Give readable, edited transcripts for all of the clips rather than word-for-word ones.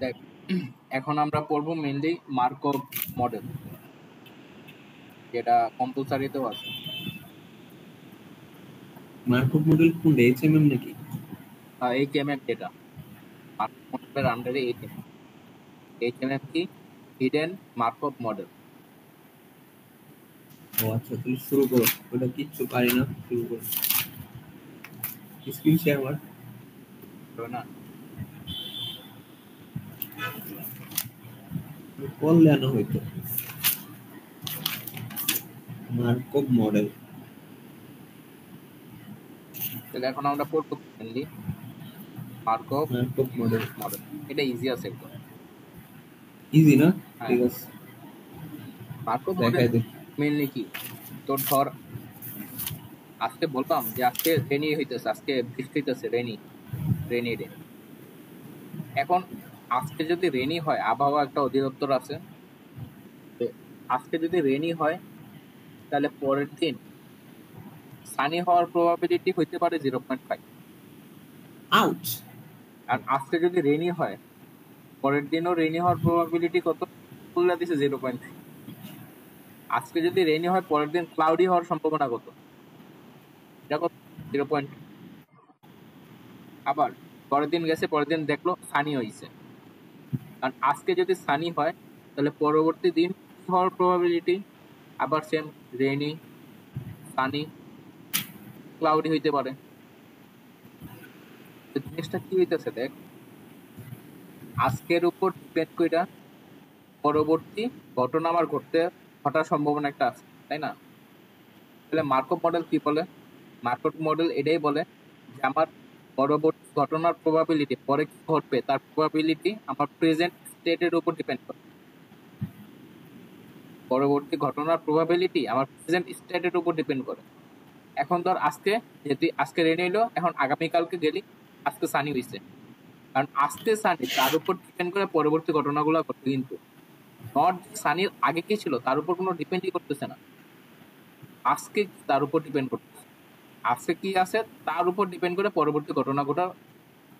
দেখ, এখন আমরা পড়বো মেইনলি মার্কভ মডেল, যেটা কম্পালসারিতেও আছে। মার্কভ মডেল কোনটা, এইচএমএম নাকি? এইচএমএম, যেটা মার্কভ মডেলের আন্ডারে এইচএমএম। এইচএমএম কি? Hidden Markov model. ও আচ্ছা, তাহলে শুরু করো। ওটা কিচ্ছু পারি না, শুরু করো। স্ক্রিন শেয়ার কর না, করলে না হয়তো। মার্কভ মডেল, তাহলে এখন আমরা পড়বো mainly Markov Markov model model. এটা ইজি আছে একদম। ইজি না? হ্যাঁ, ঠিক আছে, মার্কভ মডেল দেখাই দে। মেইনলি কি, তোর ধর আজকে বললাম যে আজকে রেনি হইতেছে, আজকে বৃষ্টি হইতেছে, রেনি রেনি ডে। এখন আজকে যদি রেনি হয়, আবহাওয়া একটা অধিদপ্তর আছে, তো আজকে যদি রেনি হয় তাহলে পরের দিন সানি হওয়ার প্রবাবিলিটি হইতে পারে 0.5। আউট। আর আজকে যদি রেনি হয় পরের দিনও রেনি হওয়ার প্রবাবিলিটি কত বলে দিছে? 0.3। আজকে যদি রেনি হয় পরের দিন ক্লাউডি হওয়ার সম্ভাবনা কত? এটা কত? 0.2। আবার পরের দিন গেছে, পরের দিন দেখলো সানি হয়েছে। আর আজকে যদি সানি হয় তাহলে পরবর্তী দিন কি হওয়ার প্রবাবিলিটি? আবার সেম, রেনি, সানি, ক্লাউডি হইতে পারে। তো জিনিসটা কি হইতেছে দেখ, আজকের উপর ডিপেন্ড কইরা পরবর্তী ঘটনা আমার ঘটার সম্ভাবনা একটা আছে, তাই না? তাহলে মার্কভ মডেল কি বলে? মার্কভ মডেল এটাই বলে যে আমার পরবর্তী ঘটনার প্রবাবিলিটি, পরে কি ঘটবে তার প্রবাবিলিটি আমার প্রেজেন্ট স্টেটের উপর ডিপেন্ড করে। পরবর্তী ঘটনার প্রবাবিলিটি আমার প্রেজেন্ট স্টেটের উপর ডিপেন্ড করে। এখন ধর আজকে, যেহেতু আজকে রেনি হইলো, এখন আগামীকালকে গেলি আজকে সানি হইছে, কারণ আজকে সানি তার উপর ডিপেন্ড করে পরবর্তী ঘটনাগুলো ঘটবে। কিন্তু নট সানির আগে কি ছিল তার উপর কোনো ডিপেন্ডই করতেছে না, আজকে তার উপর ডিপেন্ড করতেছে। আজকে কি আছে তার উপর ডিপেন্ড করে পরবর্তী ঘটনা ঘটার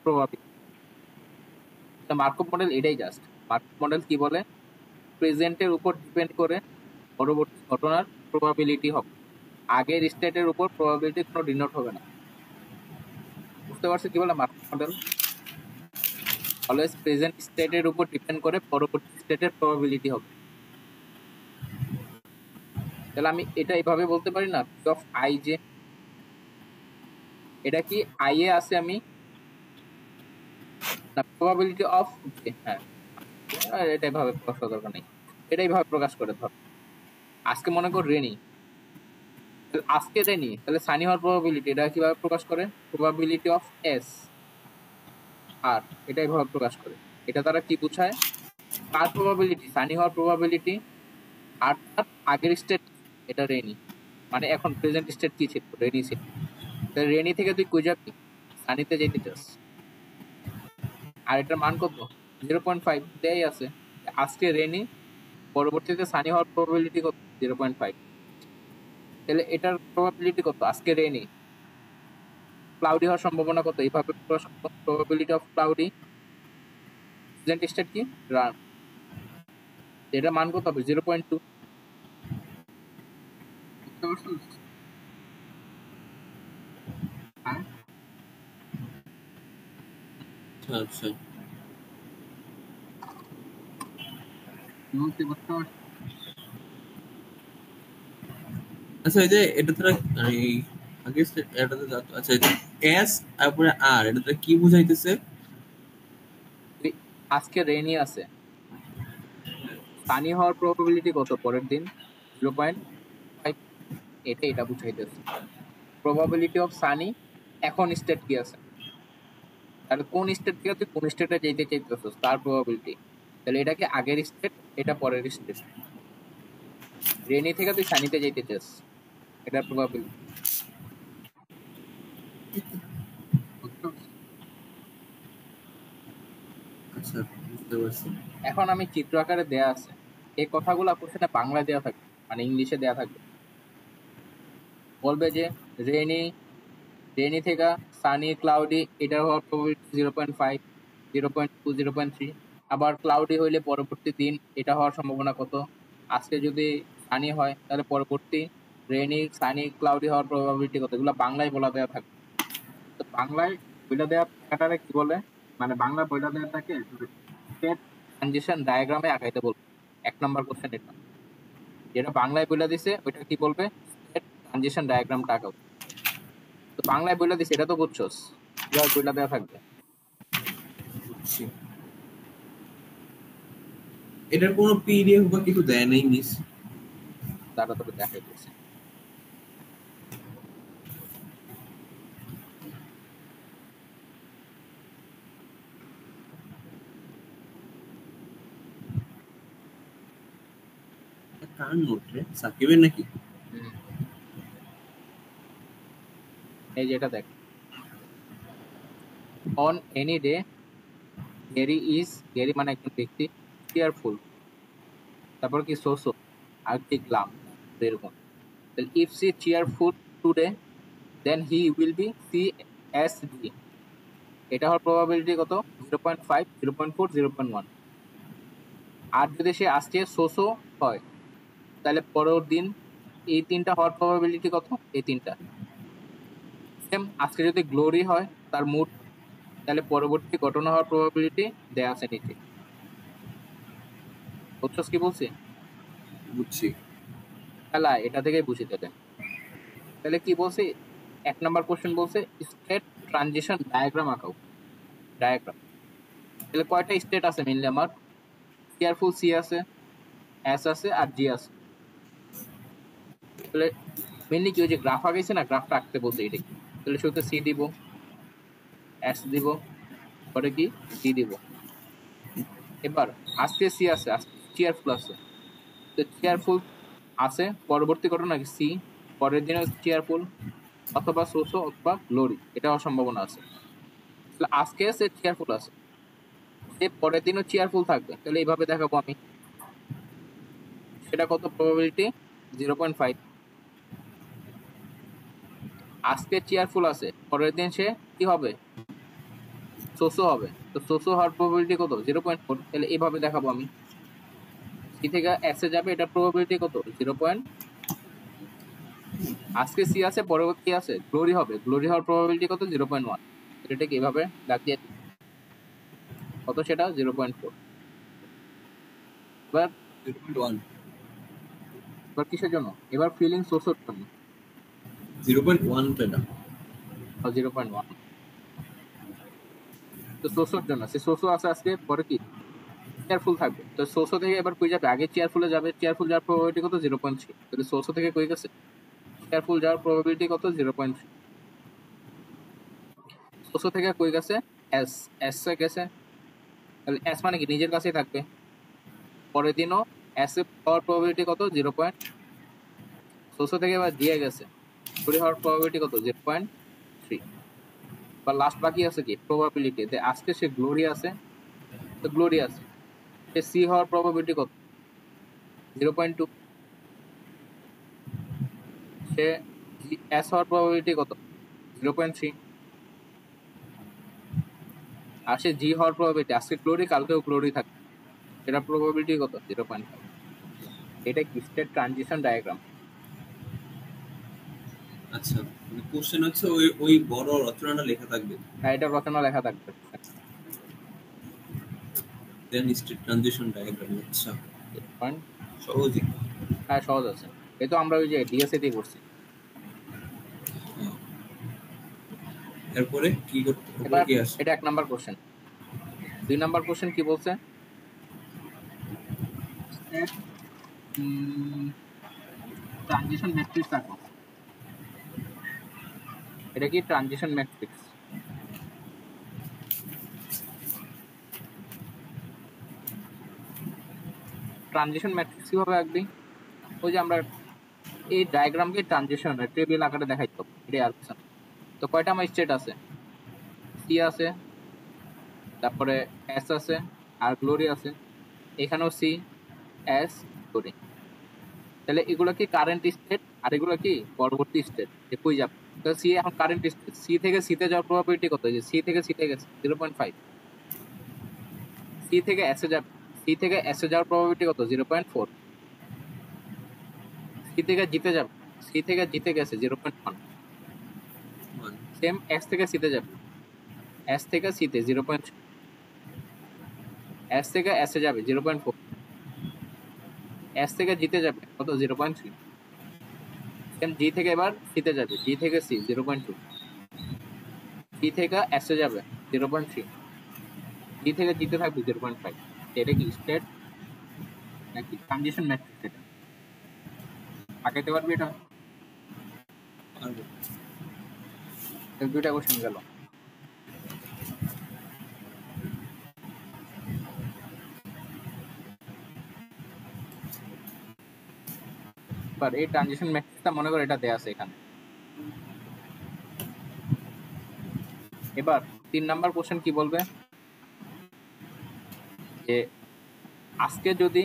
প্রবাবিলিটি। মার্কভ মডেল এটাই জাস্ট। মার্কভ মডেল কি বলে? প্রেজেন্টের উপর ডিপেন্ড করে পরবর্তী ঘটনার প্রবাবিলিটি হবে, আগের স্টেটের উপর প্রবাবিলিটি কোনো ডিনোট হবে না। বুঝতে পারছো কি বলে মার্কভ মডেল? অলওয়েজ প্রেজেন্ট স্টেটের উপর ডিপেন্ড করে পরবর্তী স্টেটের প্রবাবিলিটি হবে। তাহলে আমি এটা এইভাবে বলতে পারি না, পি অফ আই, যে এটা কি আই এ আছে, আমি না প্রবাবিলিটি অফ জে। হ্যাঁ, এটা এইভাবে প্রকাশ করার দরকার নেই, এটা এইভাবে প্রকাশ করে। ধর আজকে মনে কর রেনি, আজকে রেনি, তাহলে সানি হওয়ার প্রবাবিলিটি এটা কিভাবে প্রকাশ করে? প্রবাবিলিটি অফ এস আর, এটা এইভাবে প্রকাশ করে। এটা দ্বারা কি বোঝায়? কার প্রবাবিলিটি? সানি হওয়ার প্রবাবিলিটি, আর তার আগের স্টেট, এটা রেনি, মানে এখন প্রেজেন্ট স্টেট কি ছিল? রেনি ছিল। তাহলে রেনি থেকে তুই কই যাবি? সানিতে যেতে চাস। আর এটার মান কত? 0.5 দেয়াই আছে। আজকে রেনি, পরবর্তীতে সানি হওয়ার প্রবাবিলিটি কত? 0.5। তাহলে এটার প্রবাবিলিটি কত? আজকে রেনি, ক্লাউডি হওয়ার সম্ভাবনা কত? এইভাবে probability of cloudy, present state কি? রান। এটা মান কত হবে? 0.2। বুঝতে পারছিস? হ্যাঁ, আচ্ছা, বুঝতে পারছিস? আচ্ছা, এই যে এটা তোরা এই আগে এটাতে যাতো। আচ্ছা, এস তারপরে আর, এটা কি বুঝাইতেছে? আজকে রেনি আছে, সানি হওয়ার প্রবাবিলিটি কত পরের দিন? 0.5। এটা বুঝাইতেছে প্রবাবিলিটি অফ সানি, এখন স্টেট কি আছে, তাহলে কোন স্টেট থেকে তুই কোন স্টেটে যেতে চাইতেছিস তার প্রবাবিলিটি। তাহলে এটা কি আগের স্টেট, এটা পরের স্টেট। রেনি থেকে তুই সানিতে যেতে চাস, এটা প্রবাবিলিটি। আচ্ছা, বুঝতে পারছি। এখন আমি চিত্র আকারে দেয়া আছে, এই কথাগুলো কোশ্চেনে বাংলা দেয়া থাকবে, মানে ইংলিশে দেয়া থাকবে। বলবে যে রেনি, রেনি থেকে সানি ক্লাউডি, এটা হওয়ার প্রবাবিলিটি 0.5, 0.2, 0.3। আবার ক্লাউডি হইলে পরবর্তী দিন এটা হওয়ার সম্ভাবনা কত? আজকে যদি সানি হয় তাহলে পরবর্তী রেনি, সানি, ক্লাউডি হওয়ার প্রবাবিলিটি কত? এগুলো বাংলায় বলা দেওয়া থাকে। তো বাংলায় বইলা দেওয়া থাকাটারে কি বলে, মানে বাংলা বইলা দেওয়া থাকে স্টেট ট্রানজিশন ডায়াগ্রামে আঁকাইতে বলবে। 1 নম্বর কোশ্চেন এটা, যেটা বাংলায় বইলা দিছে ওইটা কি বলবে, স্টেট ট্রানজিশন ডায়াগ্রামটা আঁকাও। তো বাংলায় বইলা দিছে এটা তো বুঝছস, কিভাবে বইলা দেওয়া থাকবে। বুঝছি। এটার কোনো পিডিএফ বা কিছু দেয় নাই মিস? তারা তোকে দেখাইতেছে। কার নোট রে, সাকিবের নাকি? হুম, এই যে এটা দেখ, অন এনি ডে গেরি মানে একজন ব্যক্তি, চেয়ারফুল, তারপর কি সোসো, আর কি গ্লাম, এরকম। তাহলে if she cheerful today then he will be CSD, এটা হওয়ার প্রবাবিলিটি কত? 0.5, 0.4, 0.1। আর যদি সে আজকে সোসো হয় তাহলে পরের দিন এই তিনটা হওয়ার প্রবাবিলিটি কত? এই তিনটা সেম। আজকে যদি গ্লোরি হয় তার মুড, তাহলে পরবর্তী ঘটনা হওয়ার প্রবাবিলিটি দেয়া আছে নিচে। বুঝছস কি বলছি? বুঝছি। খেলা এটা থেকেই বুঝিতে দেন। তাহলে কি বলছি, 1 নম্বর কোশ্চেন বলছে স্টেট ট্রানজিশন ডায়াগ্রাম আঁকাও। ডায়াগ্রাম, তাহলে কয়টা স্টেট আছে মেইনলি আমার? কেয়ারফুল সি আছে, এস আছে, আর জি আছে। তাহলে মেইনলি কি ওই যে গ্রাফ আঁকাইছে না, গ্রাফটা আঁকতে বলছে এটাই। তাহলে শুরুতে সি দিব, এস দিব, পরে কি জি দিব। এবার আজকে সি আছে, আজকে চেয়ারফুল আছে, তো চেয়ারফুল আছে, পরবর্তী ঘটনা কি সি, পরের দিনে চেয়ারফুল অথবা সোসো অথবা গ্লোরি, এটা হওয়ার সম্ভাবনা আছে। তাহলে আজকে সে চেয়ারফুল আছে, সে পরের দিনও চেয়ারফুল থাকবে, তাহলে এইভাবে দেখাবো আমি। সেটা কত প্রবাবিলিটি? 0.5। আজকে চেয়ারফুল আছে, পরের দিন সে কি হবে? সোসো হবে, তো সোসো হওয়ার প্রবাবিলিটি কত? 0.4। তাহলে এইভাবে দেখাবো আমি, সি থেকে এস এ যাবে, এটা প্রবাবিলিটি কত? 0. আজকে সি আছে, পরবর্তী কি আছে? গ্লোরি হবে, গ্লোরি হওয়ার প্রবাবিলিটি কত? 0.1। এটাকে এইভাবে ডাক দিয়ে কত সেটা? 0.4। এবার 0.1, এবার কিসের জন্য? এবার ফিলিং সোর্সের জন্য। 0.1 তো এটা। 0.1 তো সোর্সের জন্য, সে সোর্সও আছে আজকে, পরে কি চেয়ারফুল থাকবে। তো সোর্সো থেকে এবার কই যাবে? আগে চেয়ারফুলে যাবে, চেয়ারফুল যাওয়ার প্রবাবিলিটি কত? 0.3। তাহলে সোর্সো থেকে কই গেছে? চেয়ারফুল যাওয়ার প্রবাবিলিটি কত? 0.3। সোর্সো থেকে কই গেছে? এস, এস এ গেছে, তাহলে এস মানে কি নিজের কাছেই থাকবে। পরের দিনও এস এ পাওয়ার প্রবাবিলিটি কত? 0. সোর্সো থেকে এবার দিয়ে গেছে, ঘুরে হওয়ার প্রবাবিলিটি কত? 0.3। বা লাস্ট বাকি আছে কি প্রবাবিলিটি, আজকে সে গ্লোরি আছে, তো গ্লোরি আছে, সে সি হওয়ার প্রবাবিলিটি কত? 0.2। সে এস হওয়ার প্রবাবিলিটি কত? 0.3। আর সে জি হওয়ার প্রবাবিলিটি, আজকে ক্লোরি কালকেও ক্লোরি থাকবে, সেটা প্রবাবিলিটি কত? 0.5। এটা কি স্টেট ট্রানজিশন ডায়াগ্রাম। আচ্ছা, মানে কোশ্চেন হচ্ছে ওই ওই বড় রচনাটা লেখা থাকবে, হ্যাঁ, এটা রচনা লেখা থাকবে। দেন স্টেট ট্রানজিশন ডায়াগ্রাম। আচ্ছা, পয়েন্ট, সহজই। হ্যাঁ সহজ আছে, এই তো আমরা ওই যে ডিএসএ দিয়ে করছি। হ্যাঁ। এরপরে কি করতে, এরপরে এবার কি আসে? এটা 1 নাম্বার কোশ্চেন। 2 নাম্বার কোশ্চেন কি বলছে? ট্রানজিশন ম্যাট্রিক্স আঁকো। এটা কি ট্রানজিশন ম্যাট্রিক্স? ট্রানজিশন ম্যাট্রিক্স কিভাবে আঁকবি? ওই যে আমরা এই ডায়াগ্রামকে ট্রানজিশন টেবিল আকারে দেখাইতো, এটাই আর কিছু না। তো কয়টা আমার স্টেট আছে? সি আছে, তারপরে এস আছে, আর গ্লোরি আছে। এখানেও সি, এস, গ্লোরি। তাহলে এগুলো কি কারেন্ট স্টেট, আর এগুলো কি পরবর্তী স্টেট, কই যাবে? তো সি এখন কারেন্ট স্টেট, সি থেকে সিতে যাওয়ার প্রবাবিলিটি কত? যে সি থেকে সিতে গেছে 0.5। সি থেকে এসে যাবে, সি থেকে এসে যাওয়ার প্রবাবিলিটি কত 0.4। সি থেকে জিতে যাবে, সি থেকে জিতে গেছে 0.1। 1 সেম এস থেকে সিতে যাবে, এস থেকে সিতে 0.3। এস থেকে এসে যাবে 0.4। এস থেকে জিতে যাবে কত 0.3। সেম জি থেকে এবার সিতে যাবে, জি থেকে সি 0.2। সি থেকে এসে যাবে 0.3। জি থেকে জিতে থাকবে 0.5। এটা কি স্টেট নাকি ট্রানজিশন ম্যাট্রিক্স? এটা আঁকাইতে পারবি এটা? পারবো। দুইটা কোশ্চেন গেল। এবার এই ট্রানজিশন ম্যাট্রিক্সটা মনে করে এটা দেয়া আছে এখানে। এবার 3 নাম্বার কোশ্চেন কি বলবে যে আজকে যদি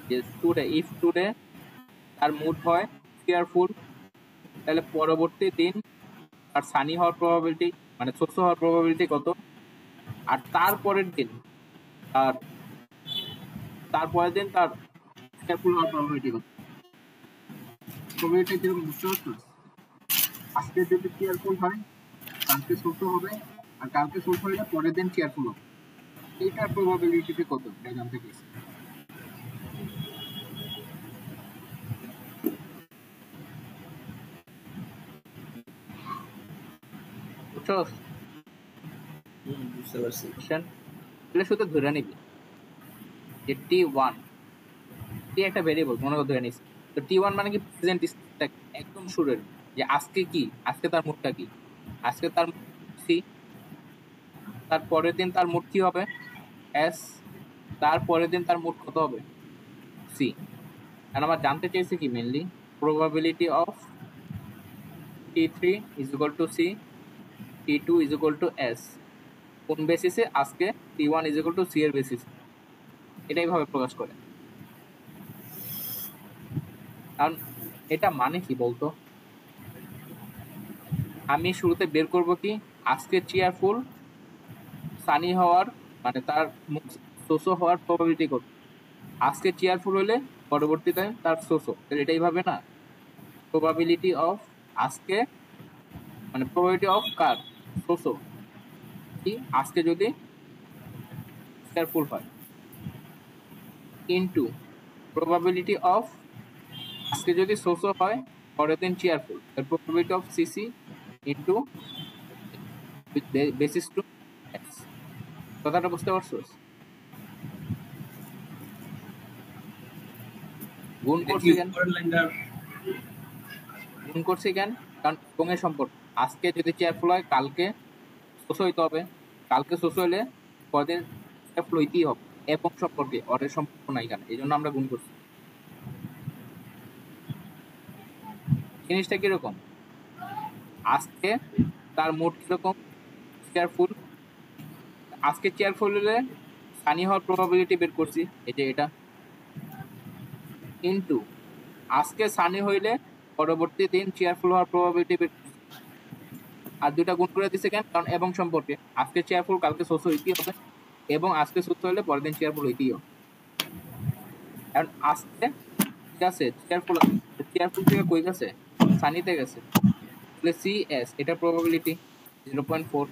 যে টুডে, ইফ টুডে তার মুড হয় চিয়ারফুল, তাহলে পরবর্তী দিন তার সানি হওয়ার প্রবাবিলিটি মানে শস্য হওয়ার প্রবাবিলিটি কত, আর তারপরের দিন তার তারপরের দিন তার চিয়ারফুল হওয়ার প্রবাবিলিটি কত। প্রবাবিলিটি যেরকম বুঝতে পারছো, আজকে যদি চিয়ারফুল হয় কালকে শস্য হবে, আর কালকে শস্য হলে পরের দিন চিয়ারফুল হবে। এইটার প্রবাবিলিটি কত এটা জানতে চাইছি। বুঝছো বুঝতে পারছি। কোশ্চেন? তাহলে শুধু ধরে নিবি যে T1, টি একটা ভেরিয়েবল মনে করে ধরে নিছি। তো T1 মানে কি প্রেজেন্ট স্টেট, একদম শুরুর, যে আজকে কি, আজকে তার মুডটা কি, আজকে তার সি, তার পরের দিন তার মুড কি হবে এস, তার পরের দিন তার মুড কত হবে সি। আর আমার জানতে চাইছি কি mainly probability of T3 is equal to C, T2 is equal to S, কোন বেসিসে আজকে T1 is equal to C এর বেসিস, এটাই ভাবে প্রকাশ করে। কারণ এটা মানে কি বলতো, আমি শুরুতে বের করব কি আজকে চিয়ারফুল সানি হওয়ার মানে তার সোসো হওয়ার প্রবাবিলিটি কত। আজকে চিয়ারফুল হলে পরবর্তীতে তার সোসো, তাহলে এটাই ভাবে না প্রবাবিলিটি অফ আজকে মানে প্রবাবিলিটি অফ কার সোসো কি আজকে যদি চিয়ারফুল হয় ইনটু প্রবাবিলিটি অফ আজকে যদি সোসো হয় পরের দিন চিয়ারফুল, এর probability of CC into basis to X. কথাটা বুঝতে পারছো? গুণ করছি কেন, গুণ করছি কেন, কারণ গুণের সম্পর্ক আজকে যদি চেয়ারফুল হয় কালকে শোষ হইতে হবে, কালকে শোষ হইলে পরের চেয়ারফুল হইতেই হবে, এবং সম্পর্কে অরের সম্পর্ক নাই কেন, এই জন্য আমরা গুণ করছি। জিনিসটা কিরকম, আজকে তার মুড কিরকম চেয়ারফুল, আজকে চেয়ারফুল হলে সানি হওয়ার প্রবাবিলিটি বের করছি এই যে এটা, ইনটু আজকে সানি হইলে পরবর্তী দিন চেয়ারফুল হওয়ার প্রবাবিলিটি বের করছি। আর দুইটা গুণ করে দিছে কেন, কারণ এবং সম্পর্কে আজকে চেয়ারফুল কালকে শোষ হইতেই হবে, এবং আজকে সুস্থ হলে পরের দিন চেয়ারফুল হইতেই হবে। কারণ আজকে ঠিক আছে চেয়ারফুল, চেয়ারফুল থেকে কই গেছে সানিতে গেছে, তাহলে সি এস এটা প্রবাবিলিটি 0.4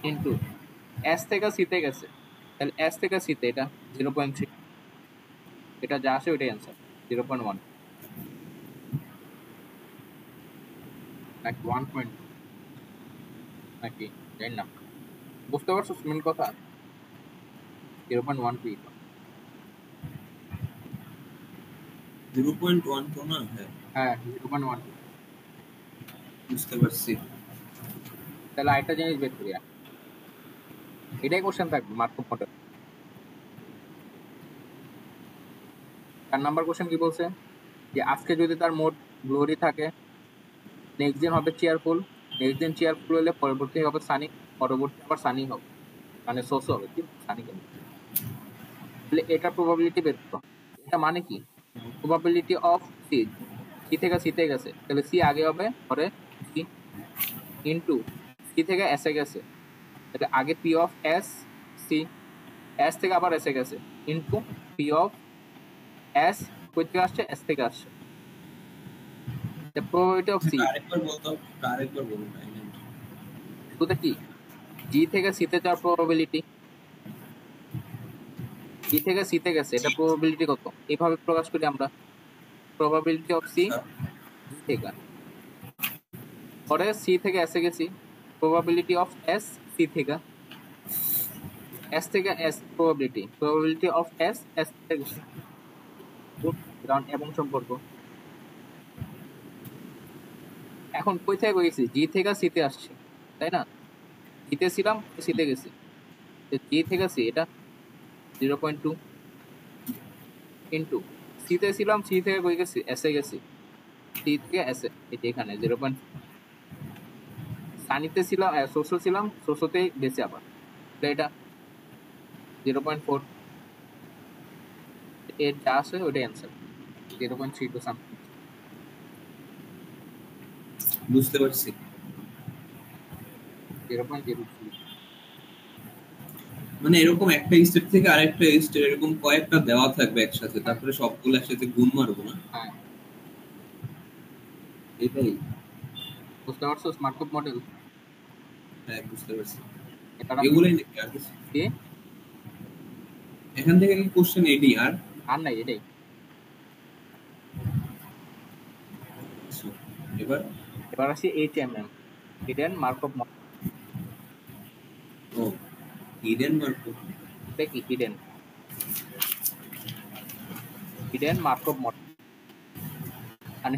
ইনটু এস থেকে সিতে গেছে, তাহলে এস থেকে সিতে এটা 0.3, এটা যা আসে ওইটাই অ্যান্সার 0.1 নাকি 1. নাকি জানি না, বুঝতে পারছো মেন কথা 0.1 পি। 0.1 তো না? হ্যাঁ 0.1, বুঝতে পারছি। তাহলে আরেকটা জিনিস বের করি, এটাই কোশ্চেন থাকবে মার্কআপ মডেল। 4 নাম্বার কোশ্চেন কি বলছে যে আজকে যদি তার মোড গ্লোরি থাকে, নেক্সট দিন হবে চেয়ারফুল, নেক্সট দিন চেয়ারফুল হলে পরবর্তী হবে সানি, পরবর্তী আবার সানি হবে মানে সোস হবে কি সানি কেন, তাহলে এটা প্রবাবিলিটি বের করো। এটা মানে কি প্রবাবিলিটি অফ সি, সি থেকে সিতে গেছে তাহলে সি আগে হবে পরে সি, ইনটু সি থেকে এসে গেছে তাহলে আগে P of S C, S থেকে আবার এসে গেছে, ইন্টু পি অফ এস কই থেকে আসছে, এস থেকে আসছে, প্রবাবিলিটি অফ সি। আরেকবার বলুন শুধু কি জি থেকে সিতে যাওয়ার প্রবাবিলিটি, জি থেকে সিতে গেছে, এটা প্রবাবিলিটি কত, এইভাবে প্রকাশ করি আমরা, প্রবাবিলিটি অফ সি জি থেকে। পরে সি থেকে এসে গেছি, প্রবাবিলিটি অফ এস সি থেকে, এস থেকে S probability of S S থেকে গেছে, কারণ এবং সম্পর্ক। এখন কই থেকে গেছি, জি থেকে সিতে আসছে, তাই না, জিতে ছিলাম সিতে গেছি, জি থেকে সি এটা 0.2 ইন্টু সিতে ছিলাম, সি থেকে কই গেছি, এসে গেছি, সি থেকে এসে এটা এখানে 0. সানিতে ছিলাম, সোর্সও ছিলাম, সোর্সতেই গেছি আবার, এটা 0.4, এর যা আছে ওইটাই অ্যান্সার, 0.32 সামথিং। বুঝতে পারছি। 0.03। মানে এরকম একটা স্টেট থেকে আরেকটা স্টেট এরকম কয়েকটা দেওয়া থাকবে একসাথে, হ্যাঁ তারপরে সবগুলো একসাথে গুণ মারবো না, হ্যাঁ, এটাই। বুঝতে পারছো মার্কআপ মডেল, হ্যাঁ বুঝতে পারছি। এটা এগুলোই নাকি আর কিছু? কি এখান থেকে কি কোশ্চেন এডি আর? আর নাই এটাই। আচ্ছা, এবার এবার আসি HMM, হিডেন মার্কআপ মডেল। ও হিডেন মার্কো। এটা কি হিডেন, হিডেন মার্কআপ মডেল, মানে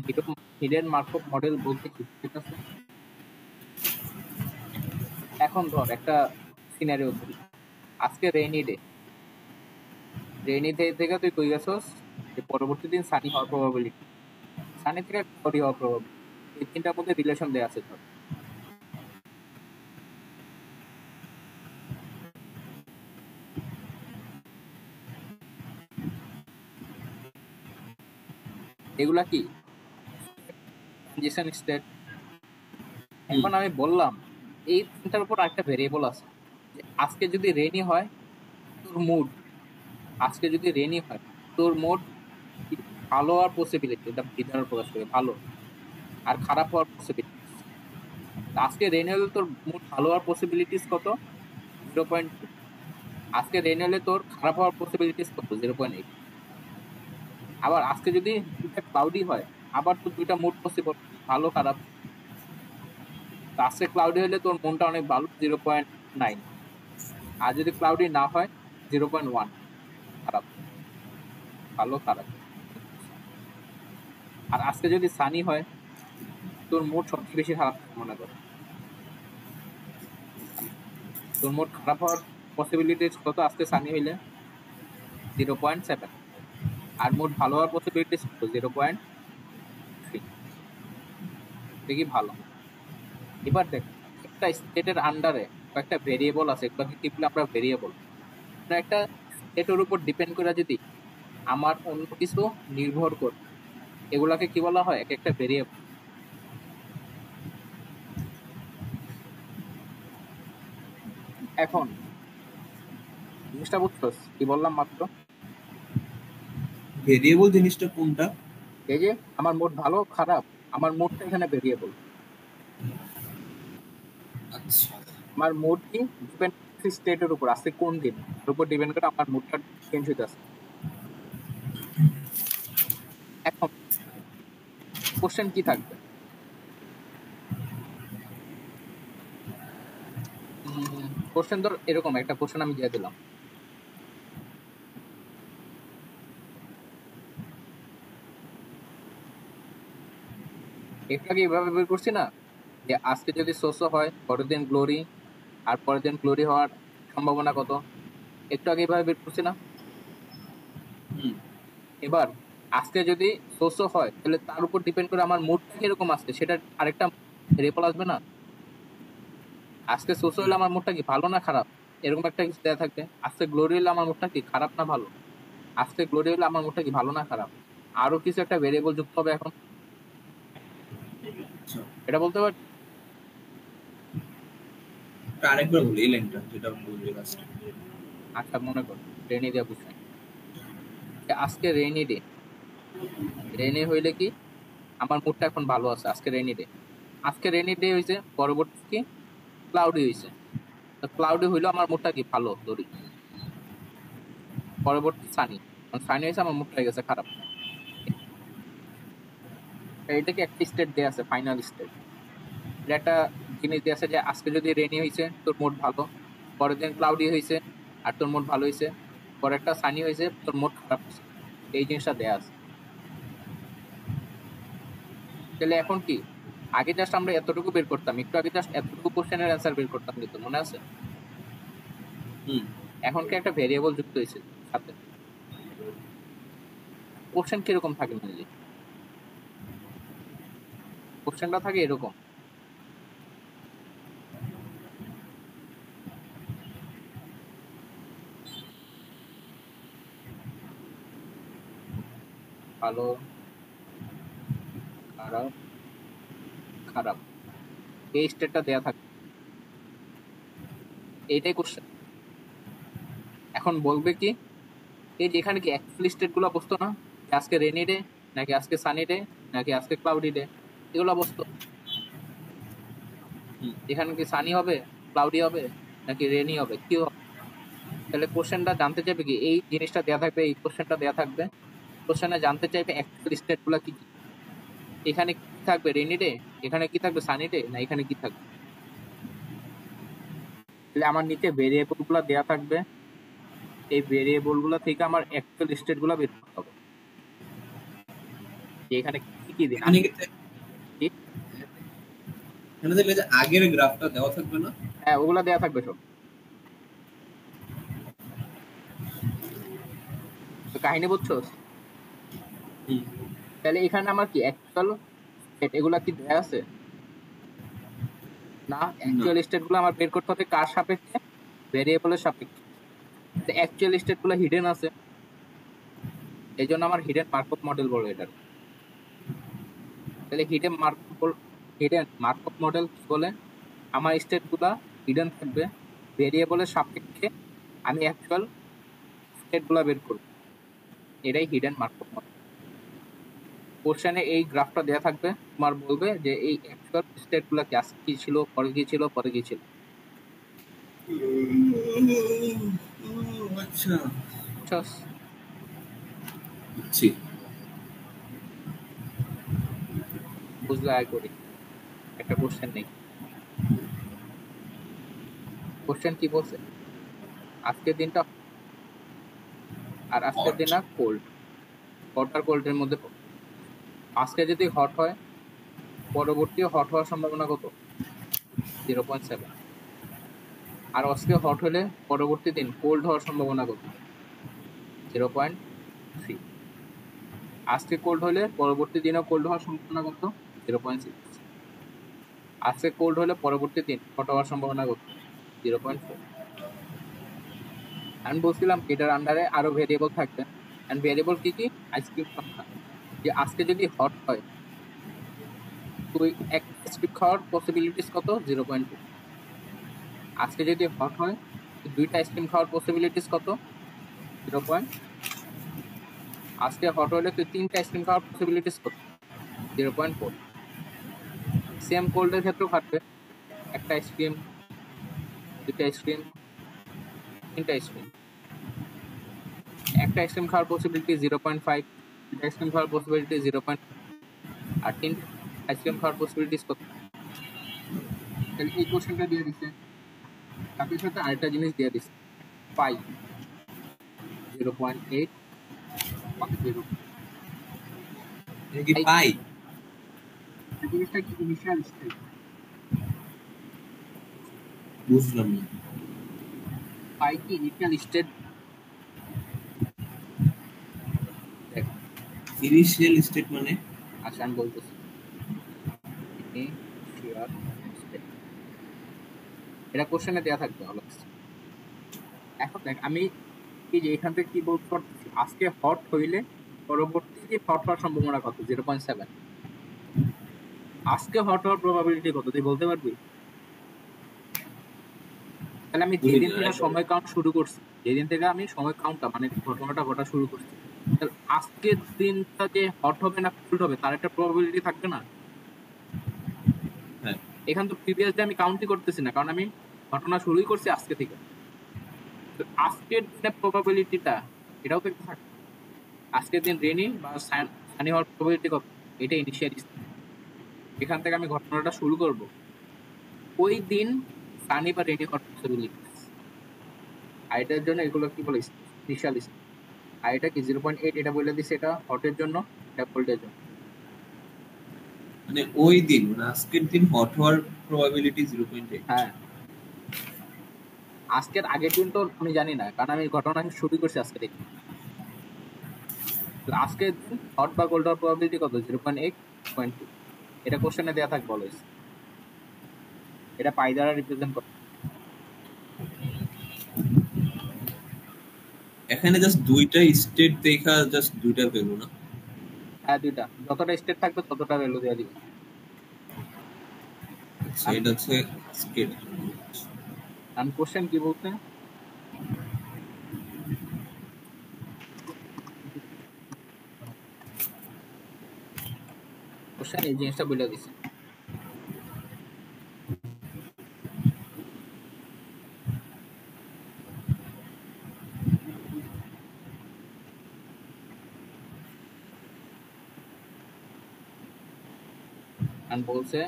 হিডেন মার্কআপ মডেল বলতে কি, ঠিক আছে। এখন ধর একটা সিনারিও ধরি, আজকে রেইনি ডে, রেইনি ডে থেকে তুই কই গেছস যে পরবর্তী দিন সানি হওয়ার প্রবাবিলিটি, সানি থেকে ক্লাউডি হওয়ার প্রবাবিলিটি, এই তিনটার মধ্যে রিলেশন দেয়া আছে ধর। এগুলা কি ট্রানজিশন স্টেট। এখন আমি বললাম এই তিনটার উপর একটা ভেরিয়েবল আছে, যে আজকে যদি রেনি হয় তোর মুড, আজকে যদি রেনি হয় তোর মুড ভালো হওয়ার পসিবিলিটি, এটা বিধারণ প্রকাশ করে ভালো, আর খারাপ হওয়ার পসিবিলিটি। আজকে রেনি হলে তোর মুড ভালো হওয়ার পসিবিলিটিস কত, 0.2। আজকে রেনি হলে তোর খারাপ হওয়ার পসিবিলিটিস কত, 0.8। আবার আজকে যদি দুইটা ক্লাউডি হয়, আবার তোর দুইটা মুড পসিবল, ভালো খারাপ। আজকে ক্লাউডি হলে তোর মনটা অনেক ভালো, 0.9। আর যদি ক্লাউডি না হয় 0.1 খারাপ, ভালো খারাপ। আর আজকে যদি সানি হয় তোর মুড সবচেয়ে বেশি খারাপ মনে কর, তোর মুড খারাপ হওয়ার পসিবিলিটিস কত আজকে সানি হইলে, 0.7। আর মুড ভালো হওয়ার পসিবিলিটিস কত, 0.3। দেখি ভালো। এবার দেখ একটা স্টেটের আন্ডারে কয়েকটা ভেরিয়েবল আছে, এগুলোকে কি বলে আমরা ভেরিয়েবল। একটা স্টেটের উপর ডিপেন্ড করে যদি আমার অন্য কিছু নির্ভর করে, এগুলাকে কি বলা হয়, এক একটা ভেরিয়েবল। এখন জিনিসটা বুঝছস কি বললাম মাত্র, ভেরিয়েবল জিনিসটা কোনটা? এই যে আমার মুড ভালো খারাপ, আমার মুডটা এখানে ভেরিয়েবল। আচ্ছা আমার মুড কি ডিপেন্ড স্টেটের উপর, আজকে কোন দিন এর উপর ডিপেন্ড করে আমার মুডটা চেঞ্জ হইতে আছে। এখন কোশ্চেন কি থাকবে, কোশ্চেন ধর এরকম একটা কোশ্চেন আমি দিয়ে দিলাম, একটু আগে এভাবে বের করছি না, যে আজকে যদি সোসো হয় পরের দিন গ্লোরি, আর পরের দিন গ্লোরি হওয়ার সম্ভাবনা কত, একটু আগে এভাবে বের করছি না। হুম এবার আজকে যদি সোসো হয় তাহলে তার উপর ডিপেন্ড করে আমার মুডটা কিরকম আসছে সেটা আরেকটা ভেরিয়েবল আসবে না। আজকে সোসো হলে আমার মুডটা কি ভালো না খারাপ, এরকম একটা কিছু দেওয়া থাকবে। আজকে গ্লোরি হলে আমার মুডটা কি খারাপ না ভালো, আজকে গ্লোরি হলে আমার মুডটা কি ভালো না খারাপ, আরো কিছু একটা ভেরিয়েবল যুক্ত হবে। এখন আচ্ছা এটা বলতে পার, গ্রাফটা আরেকবার বলি, এই লাইনটা যেটা বললি লাস্টে। আচ্ছা মনে কর রেনি দিয়ে বুঝাই, আজকে রেনি ডে, রেনি হইলে কি আমার মুডটা এখন ভালো আছে, আজকে রেনি ডে। আজকে রেনি ডে হয়েছে, পরবর্তী কি ক্লাউডি হয়েছে, তো ক্লাউডি হইলো আমার মুডটা কি ভালো ধরি, পরবর্তী সানি, সানি হয়েছে আমার মুডটা হয়ে গেছে খারাপ। এটা কি একটা স্টেট দেয়া আছে, ফাইনাল স্টেট। এটা একটা জিনিস দেয়া আছে যে আজকে যদি রেনি হয়েছে তোর মুড ভালো, পরের দিন ক্লাউডি হয়েছে আর তোর মুড ভালো হয়েছে, পরে একটা সানি হয়েছে তোর মুড খারাপ হয়েছে, এই জিনিসটা দেয়া আছে। তাহলে এখন কি, আগে জাস্ট আমরা এতটুকু বের করতাম, একটু আগে জাস্ট এতটুকু কোশ্চেনের অ্যান্সার বের করতাম, কিন্তু মনে আছে এখন কি একটা ভেরিয়েবল যুক্ত হয়েছে সাথে, কোশ্চেন কিরকম থাকে মেনলি, কোশ্চেনটা থাকে এরকম, ভালো খারাপ খারাপ, এই স্টেটটা দেয়া থাকে, এইটাই কোশ্চেন। এখন বলবে কি এই যে এখানে কি অ্যাকচুয়াল স্টেট গুলো বসতো না, আজকে রেনি ডে নাকি আজকে সানি ডে নাকি আজকে ক্লাউডি ডে, এগুলো বসতো। এখানে কি সানি হবে, ক্লাউডি হবে নাকি রেনি হবে, কি হবে। তাহলে কোশ্চেনটা জানতে চাইবে কি এই জিনিসটা দেয়া থাকবে, এই কোশ্চেনটা দেয়া থাকবে, কোশ্চেনে জানতে চাইবে অ্যাকচুয়াল স্টেট গুলো কি কি, এখানে কি থাকবে রেনি ডে, এখানে কি থাকবে সানি ডে, না এখানে কি থাকবে। তাহলে আমার নিচে ভেরিয়েবল গুলো দেয়া থাকবে, এই ভেরিয়েবল গুলো থেকে আমার অ্যাকচুয়াল স্টেট গুলো বের করতে হবে, যে এখানে কি কি দিন এখানে দেখলে যে আগের গ্রাফটা দেওয়া থাকবে না? হ্যাঁ ওগুলা দেয়া থাকবে সব। তো কাহিনী বুঝছো, তাহলে এখানে আমার কি অ্যাকচুয়াল স্টেট এগুলা কি দেয়া আছে না, অ্যাকচুয়াল স্টেট গুলো আমার বের করতে হবে কার সাপেক্ষে, ভেরিয়েবলের সাপেক্ষে। অ্যাকচুয়াল স্টেট গুলো হিডেন আছে, এই জন্য আমার হিডেন মার্কআপ মডেল বলে এটার। তাহলে হিডেন মার্কআপ মডেল কি বলে, আমার স্টেট গুলা হিডেন থাকবে, ভেরিয়েবলের সাপেক্ষে আমি অ্যাকচুয়াল স্টেট গুলা বের করব, এটাই হিডেন মার্কআপ মডেল। কোশ্চেনে এই গ্রাফটা দেয়া থাকবে, তোমার বলবে যে এই অ্যাকচুয়াল স্টেট গুলা কি ছিল, পরে কি ছিল, পরে কি ছিল। আচ্ছা বুঝলে আয় করি একটা কোশ্চেন নেই, কোশ্চেন কি বলছে আজকের দিনটা, আর আজকের দিন না কোল্ড, হট আর কোল্ডের মধ্যে আজকে যদি হট হয় পরবর্তী হট হওয়ার সম্ভাবনা কত, 0.7, আর আজকে হট হলে পরবর্তী দিন কোল্ড হওয়ার সম্ভাবনা কত, 0.3। আজকে কোল্ড হলে পরবর্তী দিনও কোল্ড হওয়ার সম্ভাবনা কত, 0.6। আজকে কোল্ড হলে পরবর্তী দিন হট হওয়ার সম্ভাবনা কত, 0.4। আমি বলছিলাম এটার আন্ডারে আরো ভেরিয়েবল থাকবে, এন্ড ভেরিয়েবল কি কি, আইসক্রিম খাওয়া, যে আজকে যদি হট হয় তুই এক আইসক্রিম খাওয়ার পসিবিলিটিস কত, 0.2। আজকে যদি হট হয় দুইটা আইসক্রিম খাওয়ার পসিবিলিটিস কত, 0. আজকে হট হলে তুই তিনটা আইসক্রিম খাওয়ার পসিবিলিটিস কত, 0.4। সেম কোল্ডের ক্ষেত্রেও খাটবে, একটা আইসক্রিম, দুইটা আইসক্রিম, তিনটা আইসক্রিম, একটা আইসক্রিম খাওয়ার পসিবিলিটি 0.5, দুইটা আইসক্রিম খাওয়ার পসিবিলিটি 0. আর তিনটা আইসক্রিম খাওয়ার পসিবিলিটিস কত। তাহলে এই কোশ্চেনটা দিয়ে দিচ্ছে, সাথে সাথে আরেকটা জিনিস দিয়ে দিচ্ছে, পাই 0.8, 0। কি পাই জিনিসটা কি ইনিশিয়াল স্টেট, বুঝলাম না। পাই কি ইনিশিয়াল স্টেট, ইনিশিয়াল স্টেট মানে? আচ্ছা আমি বলতেছি, ইনিশিয়াল স্টেট এটা কোশ্চেনে দেয়া থাকবে অলওয়েজ। এখন দেখ আমি এই যে এখান থেকে কি বলতে পারতেছি, আজকে হট হইলে পরবর্তী যে হট হওয়ার সম্ভাবনা কত, 0.7। আজকে হট হওয়ার প্রবাবিলিটি কত তুই বলতে পারবি, তাহলে আমি বুঝি যেদিন না, থেকে right? সময় কাউন্ট শুরু করছি, যেদিন থেকে আমি সময় কাউন্টটা মানে ঘটনাটা ঘটা শুরু করছি, তাহলে আজকের দিনটা যে হট হবে না কোল্ড হবে তার একটা প্রবাবিলিটি থাকবে না? হ্যাঁ, এখান তো প্রিভিয়াস ডে আমি কাউন্টই করতেছি না, কারণ আমি ঘটনা শুরুই করছি আজকে থেকে। তো আজকের দিনের প্রবাবিলিটিটা এটাও তো একটা থাকে। আজকের দিন রেনি বা সানি হওয়ার প্রবাবিলিটি কত, এটা ইনিশিয়াল। এখান থেকে আমি ঘটনাটা শুরু করব, ওই দিন সানি বা রেনি হওয়ার পসিবিলিটি। আর এটার জন্য এগুলো কি বলে, ইনিশিয়াল। আর এটা কি 0.8, এটা বলে দিছে এটা হটের জন্য, এটা কোল্ডের জন্য। মানে ওই দিন মানে আজকের দিন হট হওয়ার প্রবাবিলিটি 0.8। হ্যাঁ, আজকের আগের দিন তো আমি জানি না, কারণ আমি ঘটনা শুরু করছি আজকে থেকে। তো আজকের দিন হট বা কোল্ড হওয়ার প্রবাবিলিটি কত? 0.8, 0.2। এটা কোশ্চেনে দেওয়া থাকবে অলওয়েজ। এটা পাই দ্বারা রিপ্রেজেন্ট করে। এখানে জাস্ট দুইটা স্টেট দেখা, জাস্ট দুইটা ভ্যালু না? হ্যাঁ, দুইটা, যতটা স্টেট থাকবে ততটা ভ্যালু দেওয়া দিবে। আচ্ছা, আমি এটা হচ্ছে স্টেট। আমি কোশ্চেন কি বলতে, কোশ্চেন এই জিনিসটা বলে দিছে। আমি বলছে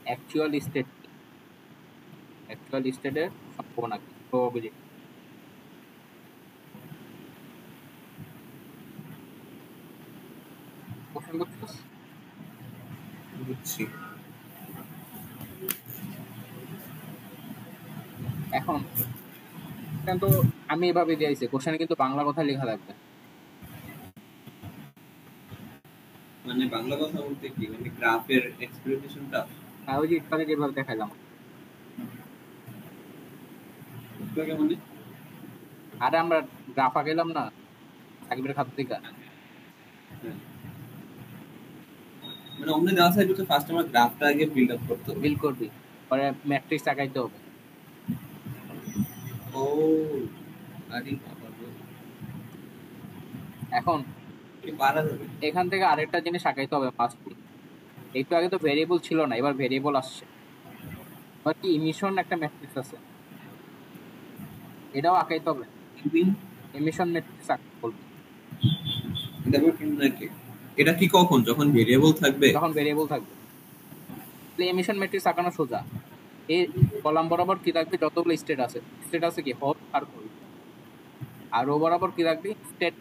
অ্যাকচুয়াল স্টেট, অ্যাকচুয়াল স্টেটের সম্ভাবনা কি, প্রবাবিলিটি। কোশ্চেন বুঝছিস? বুঝছি। এখন কোশ্চেন তো আমি এভাবে দিয়েছি, কোশ্চেনে কিন্তু বাংলা কথা লেখা থাকবে। মানে বাংলা কথা বলতে কি, মানে গ্রাফের এক্সপ্লেনেশনটা? আর ওই যে একটু আগে যেভাবে দেখালাম, মানে আরে আমরা গ্রাফা গেলাম না সাকিবের খাতা থেকে, হ্যাঁ, মানে অমনে দেওয়া সাইড হচ্ছে ফার্স্ট আমার গ্রাফটা আগে বিল্ড আপ করতে হবে। বিল করবি, পরে ম্যাট্রিক্স আঁকাইতে হবে। ও, আরে বাবা গো, এখন কি পারা যাবে? এখান থেকে আরেকটা জিনিস আঁকাইতে হবে ফার্স্টলি। একটু আগে তো ভেরিয়েবল ছিল না, এবার ভেরিয়েবল আসছে। এবার কি ইমিশন একটা ম্যাট্রিক্স আছে, এটাও আঁকাইতে হবে। দিন ইমিশন ম্যাট্রিক্স আঁকতে বলবে, দেখো কি নাকি, এটা কি কখন, যখন ভেরিয়েবল থাকবে? যখন ভেরিয়েবল থাকবে। তাহলে এমিশন ম্যাট্রিক্স আঁকানো সোজা। এই কলাম বরাবর কি থাকবে, যতগুলো স্টেট আছে, স্টেট আছে কি হট আর কোল্ড। আর রো বরাবর কি রাখবি, স্টেট,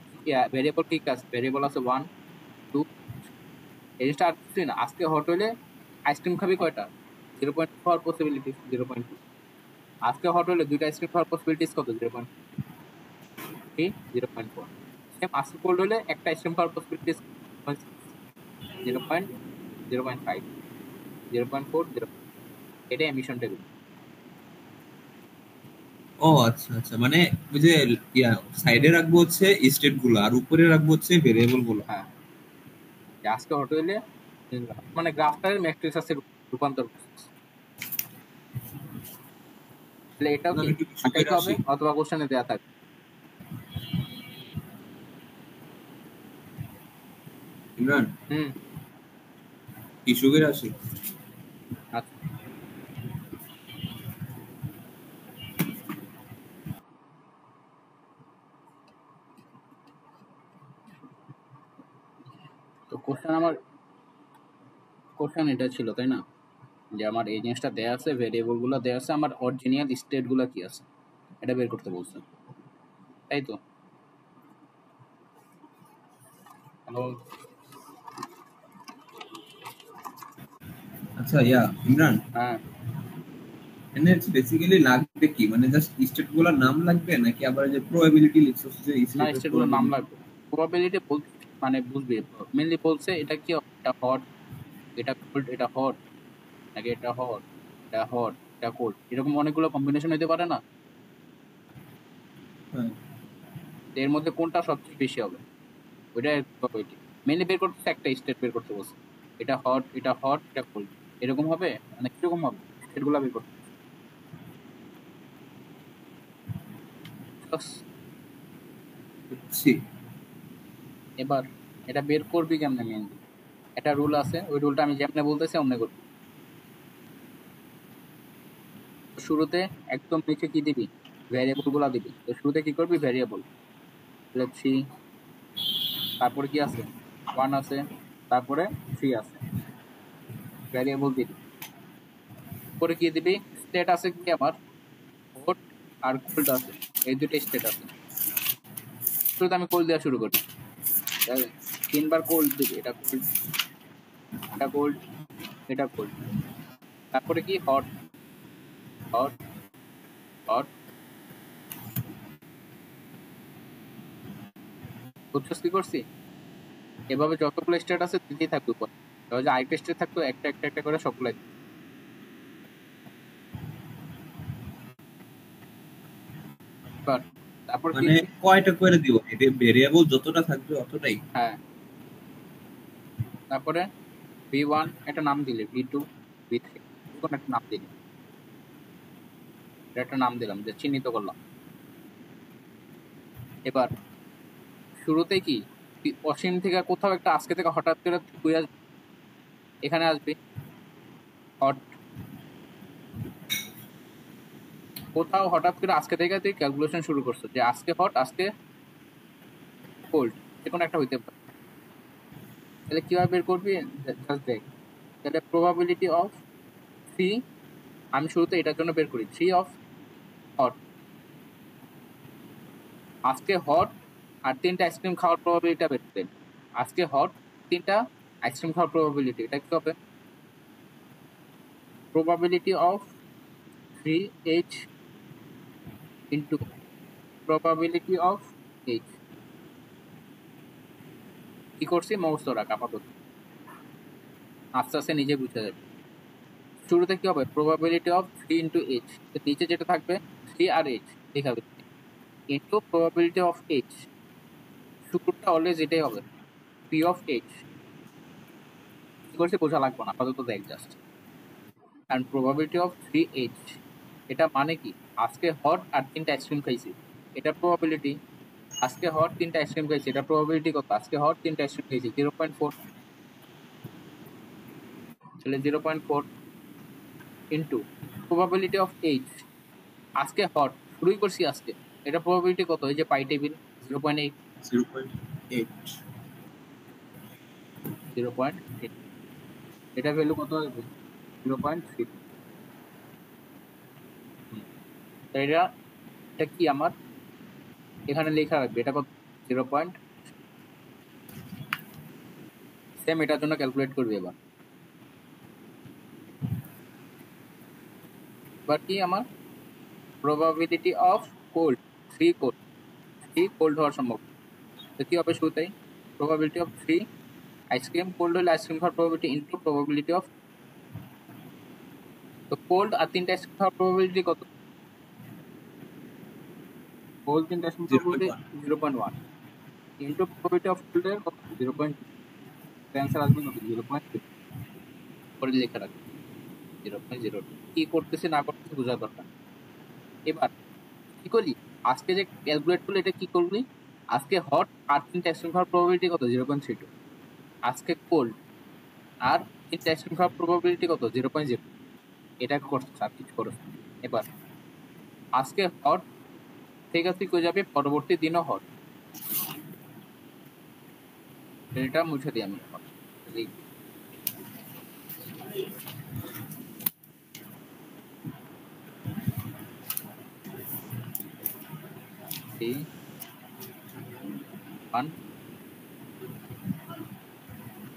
ভেরিয়েবল ঠিক আছে, ভেরিয়েবল আছে 1, 2। এই জিনিসটা আর কিছুই না। আজকে হট হইলে আইসক্রিম খাবি কয়টা, 0.2 হওয়ার পসিবিলিটি 0.2। আজকে হট হইলে দুইটা আইসক্রিম খাওয়ার পসিবিলিটিস কত, 0.3, 0.4। সেম আজকে কোল্ড হলে একটা আইসক্রিম খাওয়ার পসিবিলিটিস 0.5, 0.4, 0। এটা এমিশন টেবিল। ও আচ্ছা আচ্ছা, মানে ওই যে ইয়া সাইডে রাখবো হচ্ছে স্টেট গুলো আর উপরে রাখবো হচ্ছে ভেরিয়েবল গুলো। হ্যাঁ, যে আজকে হট হইলে মানে গ্রাফটার ম্যাট্রিক্স আছে রূপান্তর করতেছে। তাহলে এটাও না, কি আমি একটু কিছু করে আঁকাইতে হবে আসি। অথবা কোশ্চেনে দেওয়া থাকবে। ইমরান, হুম, ইস্যু করে আসি। আচ্ছা। তো কোশ্চেন এটা ছিল তাই না, যে আমার এই জিনিসটা দেয়া আছে, ভেরিয়েবল গুলো দেয়া আছে, আমার অরিজিনাল স্টেট গুলো কি আছে এটা বের করতে বলছে, তাই তো? হ্যালো। আচ্ছা ইয়া ইমরান, হ্যাঁ, এখানে হচ্ছে বেসিক্যালি লাগবে কি, মানে জাস্ট স্টেট গুলোর নাম লাগবে নাকি আবার যে প্রবাবিলিটি লিখছো যে না, স্টেটের স্টেট গুলোর নাম প্রবাবিলিটি? লাগবে। প্রবাবিলিটি বলতে মানে বুঝবি, মেনলি বলছে এটা কি, এটা হট, এটা কোল্ড, এটা হট, নাকি এটা হট, এটা হট, এটা কোল্ড, এরকম অনেকগুলো কম্বিনেশন হতে পারে না? হ্যাঁ, তো এর মধ্যে কোনটা সবচেয়ে বেশি হবে, ওইটা প্রবাবিলিটি। মেনলি বের করতেছে একটা স্টেট বের করতে বলছে, এটা হট, এটা হট, এটা কোল্ড, এরকম হবে, মানে কিরকম হবে। স্টেটগুলো বের করতে। বুঝছি। এবার এটা বের করবি কেমনে মেনলি, একটা রুল আছে, ওই রুলটা আমি যেমনে বলতেছি অমনে করবি। শুরুতে একদম নিচে কি দিবি, ভ্যারিয়েবল গুলা দিবি। তো শুরুতে কি করবি, ভ্যারিয়েবল 3, তারপরে কি আছে 1 আছে, তারপরে 3 আছে, ভ্যারিয়েবল দিবি। পরে কি দিবি, স্টেট আছে কি আমার হট আর কোল্ড আছে, এই দুটো স্টেট আছে। শুরুতে আমি কোল্ড দেওয়া শুরু করি, 3বার কোল্ড দিবি, এটা কোল্ড, এটা কোল্ড, এটা কোল্ড। তারপরে কি হট, হট, হট। বুঝছস কি করছি? এভাবে যতগুলো স্টেট আছে দিতেই থাকবে উপর, যে আরেকটা স্টেট থাকতো একটা একটা একটা করে সবগুলো। এবার তারপর কি মানে দিবি, কয়টা করে দিব, এটা ভেরিয়েবল যতটা থাকবে অতটাই? হ্যাঁ। তারপরে V1 একটা নাম দিলে, V2, V3 কোন একটা নাম দিলি, এটা একটা নাম দিলাম, যে চিহ্নিত করলাম। এবার শুরুতে কি তুই অসীম থেকে কোথাও একটা আজকে থেকে হঠাৎ করে তুই আসবি, এখানে আসবি হট, কোথাও হঠাৎ করে আজকে থেকে তুই ক্যালকুলেশন শুরু করছো যে আজকে হট আজকে কোল্ড, যে কোনো একটা হইতে পারে। তাহলে কিভাবে বের করবি, জাস্ট দেখ। তাহলে প্রবাবিলিটি অফ 3, আমি শুরুতে এটার জন্য বের করি 3 অফ হট, আজকে হট আর 3টা আইসক্রিম খাওয়ার প্রবাবিলিটিটা বের করেন। আজকে হট 3টা আইসক্রিম খাওয়ার প্রবাবিলিটি, এটা কি হবে, probability of 3h into probability of h। কি করছি, মুখস্থ রাখ আপাতত, আস্তে আস্তে নিজে বুঝে যাবে। শুরুতে কি হবে, প্রবাবিলিটি অফ 3 ইন্টু h, নিচে যেটা থাকবে 3 আর h দেখাবে, ইন্টু প্রবাবিলিটি অফ h, শুরুটা অলওয়েজ এটাই হবে, p অফ h। কি করছি বোঝা লাগবে না, আপাতত দেখ জাস্ট। কারণ প্রবাবিলিটি অফ 3h, এটা মানে কি, আজকে হট আর 3টা আইসক্রিম খাইছি, এটা প্রবাবিলিটি। আজকে হট 3টা আইসক্রিম খাইছি, এটা প্রবাবিলিটি কত, আজকে হট 3টা আইসক্রিম খাইছি 0.4, তাহলে 0.4 ইন্টু প্রবাবিলিটি অফ h, আজকে হট শুরুই করছি আজকে, এটা প্রবাবিলিটি কত, এই যে পাই টেবিল 0.8, 0.8। 0.8, এটা ভ্যালু কত হবে 0.3। এটা এটা কি আমার এখানে লেখা রাখবে, এটা কত 0. সেম এটার জন্য ক্যালকুলেট করবি। এবার এবার কি আমার probability of cold, 3 cold, 3 cold হওয়ার সম্ভাবনা। তো কি হবে শুরুতেই, প্রবাবিলিটি অফ 3 আইসক্রিম, কোল্ড হলে আইসক্রিম খাওয়ার প্রবাবিলিটি ইনটু প্রবাবিলিটি অফ, তো কোল্ড আর 3টা আইসক্রিম খাওয়ার প্রবাবিলিটি কত, কোল্ড 3টা আইসক্রিম খাওয়ার প্রবাবিলিটি 0.1 ইনটু প্রবাবিলিটি অফ কোল্ডের কত 0.2, অ্যান্সার আসবে কত 0.2, করে লেখা রাখবে 0.02। কি করতেছে না করতেছে বোঝার দরকার। এবার কি করলি, আজকে যে ক্যালকুলেট করলি এটা কি করলি, আজকে হট আর 3টা আইসক্রিম খাওয়ার প্রবাবিলিটি কত 0.32, আজকে কোল্ড আর 3টা আইসক্রিম খাওয়ার প্রবাবিলিটি কত 0.0, এটা করছিস আর কিছু করছ। এবার আজকে হট থেকে তুই কই যাবে, পরবর্তী দিনও হট, এটা মুছে দিই আমি এখন।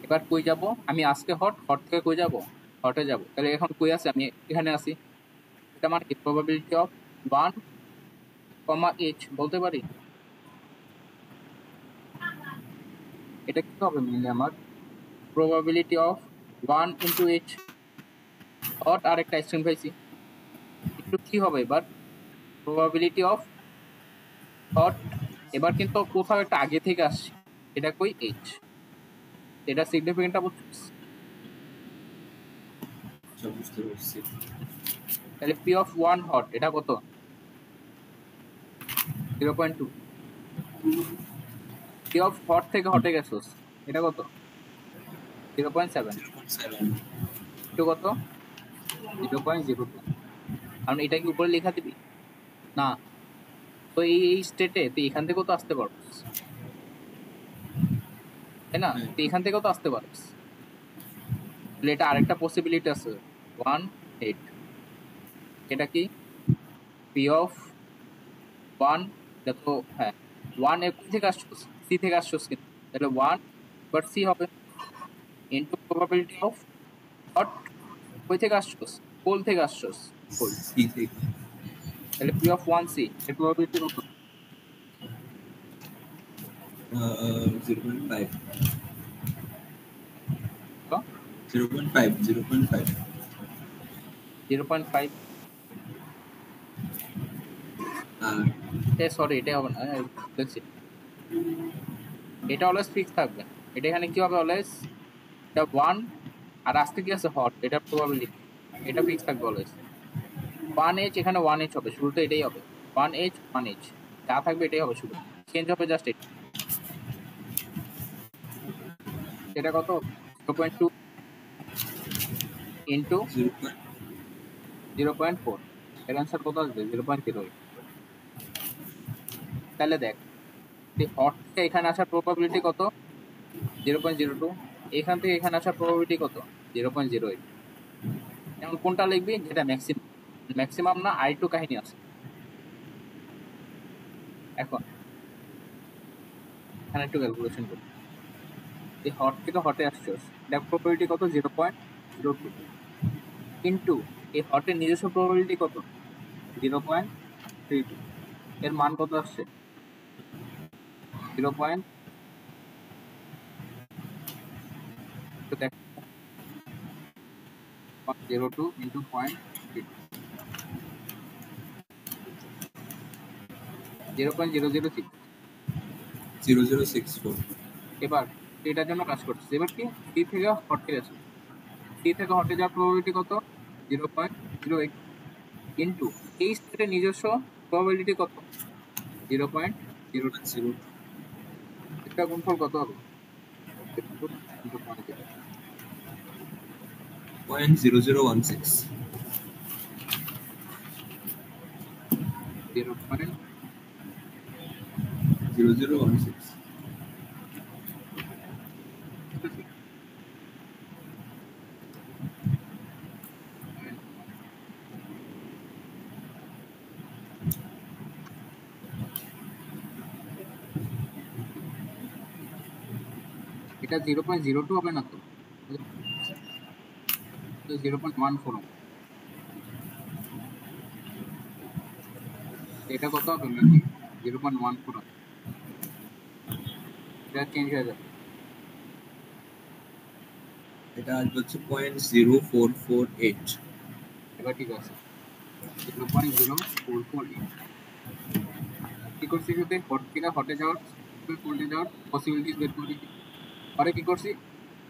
এবার কই যাব আমি, আজকে হট, হট থেকে কই যাব, হটে যাব। তাহলে এখন কই আছে, আমি এখানে আছি, এটা মানে কি প্রবাবিলিটি অফ 1, বলতে পারি। এটা কি হবে মিলে আমার, probability of 1 into h, hot আর একটা আইসক্রিম খাইছি, একটু কি হবে এবার, প্রবাবিলিটি অফ হট, এবার কিন্তু কোথাও একটা আগে থেকে আসছে, এটা কই h, এটা সিগনিফিকেন্টটা বুঝছিস। বুঝতে পারছি। তাহলে পি অফ ওয়ান হট এটা কত 0.2। পি অফ হট থেকে হটে গেছোস এটা কত 0.7। 0.7 একটু কত 0.02। কারণ এটা কি উপরে লেখা দিবি না, তো এই স্টেটে তুই এখান থেকেও তো আসতে পারবি, তাই না? হ্যাঁ তুই এখান থেকেও তো আসতে পারবি। তাহলে এটা আরেকটা পসিবিলিটি আছে 1.8। এটা কি পি অফ ওয়ান, এটা তো হ্যাঁ 1 এ কোথা থেকে আসছোস সি থেকে আসছোস, কিন্তু তাহলে 1 বাট সি হবে ইন্টু প্রবাবিলিটি অফ হট, কই থেকে আসছোস কোল থেকে আসছোস কোল, সি থেকে তাহলে পি অফ ওয়ান সি এর প্রবাবিলিটি কত 0.5 তো 0.5 0.5 0.5। আর সরি এটা হবে না, দেখছি এটা অলওয়েজ ফিক্স থাকবে। এটা এখানে কি হবে অলওয়েজ, এটা 1 আর আজকে কি আছে হট, এটা প্রবাবিলিটি, এটা ফিক্স থাকবে অলওয়েজ। 1h এখানে 1h হবে, শুরুতে এটাই হবে 1h 1h, যা থাকবে এটাই হবে, শুরু চেঞ্জ হবে জাস্ট এটা। এটা কত 0.2 ইন্টু 0. 0.4, এর অ্যান্সার কত আসবে 0.08। তাহলে দেখ হট থেকে এখানে আসার প্রবাবিলিটি কত 0.02, এখান থেকে এখানে আসার প্রবাবিলিটি কত 0.08। এখন কোনটা লিখবি যেটা ম্যাক্সিমাম, ম্যাক্সিমাম না I2 কাহিনী আছে। এখন এখানে একটু ক্যালকুলেশন করি, এই হট থেকে হটে আসছোস, এটা প্রবাবিলিটি কত 0.02 কিন্তু এই হটের নিজস্ব প্রবাবিলিটি কত 0.32, এর মান কত আসছে 0. দেখ 0.02 ইন্টু 0.32 0.006। 0064 এবার এটার জন্য কাজ করছে, এবার কি সি থেকে হটে গেছে, সি থেকে হটে যাওয়ার প্রবাবিলিটি কত 0.08 কিন্তু এই স্টেটের নিজস্ব প্রবাবিলিটি কত 0.02, 0.0 এটা গুণফল কত হবে 0.0016 0.0016। 0016 এটা 0.02 হবে না তো 0.14 হবে, এটা কত হবে নাকি 0.14 হবে, এটা চেঞ্জ হয়ে যাবে। এটা আসবে হচ্ছে 0.0448 এবার ঠিক আছে 0.0448। কি করছি শুধু হট থেকে হটে যাওয়ার কোল্ডে যাওয়ার পসিবিলিটিস বের করে দিচ্ছি। পরে কি করছি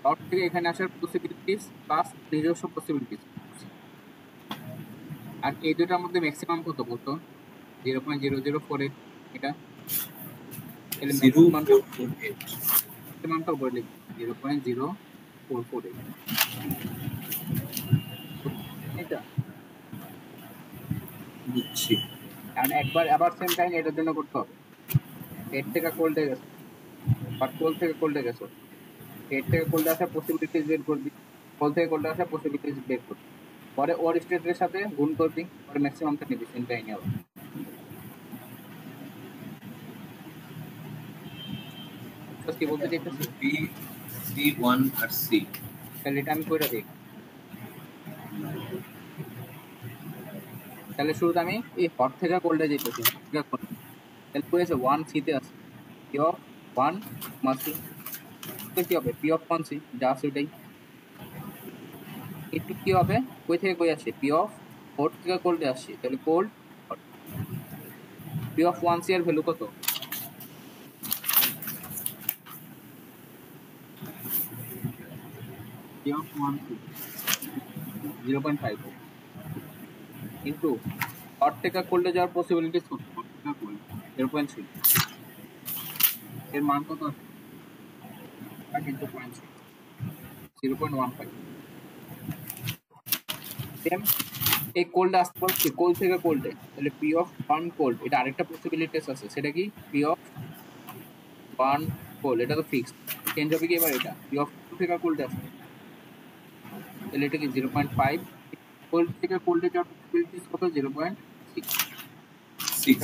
হট থেকে এখানে আসার পসিবিলিটিস প্লাস নিজস্ব পসিবিলিটিস, আর এই দুটার মধ্যে ম্যাক্সিমাম কত বলতো 0.004, এটা তাহলে ম্যাক্সিমামটা 0448 উপরে লিখবো 0.0448 এটা। বুঝছি কারণ একবার আবার সেম টাইম এটার জন্য করতে হবে, হেড থেকে কোল্ডে গেছে বা কোল থেকে কোল্ডে গেছো, হেড থেকে কোল্ডে আসার পসিবিলিটিস বের করবি, কোল থেকে কোল্ডে আসার পসিবিলিটিস বের করবি, পরে ওর স্টেটের সাথে গুণ করবি, পরে ম্যাক্সিমামটা নিবি, সেম টাইমে হবে। কি বলতে চাইতেছি, বি সি 1 আর সি তাহলে এটা আমি কইরা দিই। তাহলে শুরুতে আমি এই হট থেকে কোল্ডে যেতেছি, হট থেকে cold। তাহলে করেছে 1 সিতে আছে পি অফ 1 মাসি, কি হবে পি অফ 1 সি যা আছে ওটাই, একটু কি হবে কই থেকে কই আসে পি অফ হট থেকে কোল্ডে আসছে, তাহলে cold hot. P of 1 C এর ভ্যালু কত পি অফ 1 সি 0.5। কিন্তু হট থেকে কোল্ডে যাওয়ার পসিবিলিটিস কত? হট থেকে কোল্ড 0.3, এর মান কত আছে? কিন্তু 0.15। সেম এই কোল্ড আসতে পারছে কোল্ড থেকে কোল্ডে, তাহলে পি অফ ওয়ান কোল্ড, এটা আরেকটা পসিবিলিটিস আছে, সেটা কি পি অফ ওয়ান কোল্ড, এটা তো ফিক্সড। চেঞ্জ হবে কি এবার, এটা পি অফ টু থেকে কোল্ডে আসছে, তাহলে এটা কি 0.5, কোল্ড থেকে কোল্ডে যাওয়ার পসিবিলিটিস কত? 0.6। 6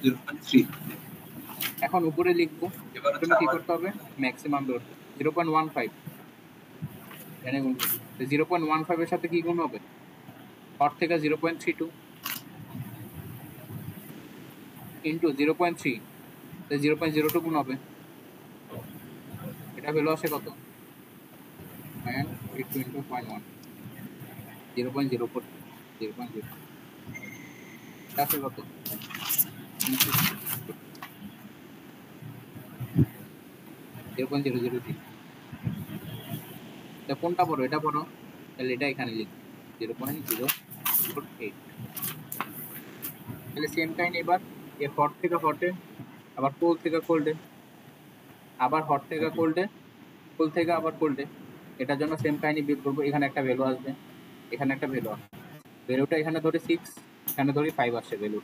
0.3। এখন উপরে লিখবো, এবার হচ্ছে জন্য কি আমার করতে হবে? ম্যাক্সিমাম বের করতে 0.15, এখানে গুণ করবো। 0.15 এর সাথে কি গুণ হবে? হট থেকে 0.32 ইন্টু 0.3, 0.02 গুণ হবে, এটা ভ্যালু আসে কত? 0.82 ইন্টু 0.1, 0.04, 0.0, এটা আসে কত? 0.003। এটা কোনটা বড়? এটা বড়, তাহলে এটা এখানে লিখবো 0.048। তাহলে সেম কাহিনী এবার এ হট থেকে হটে, আবার কোল্ড থেকে কোল্ডে, আবার হট থেকে কোল্ডে, কোল্ড থেকে আবার কোল্ডে, এটার জন্য সেম কাহিনী বের করবো। এখানে একটা ভ্যালু আসবে, এখানে একটা ভ্যালু আসবে, ভ্যালুটা এখানে ধরে 6, এখানে ধরি 5 আসছে ভ্যালু।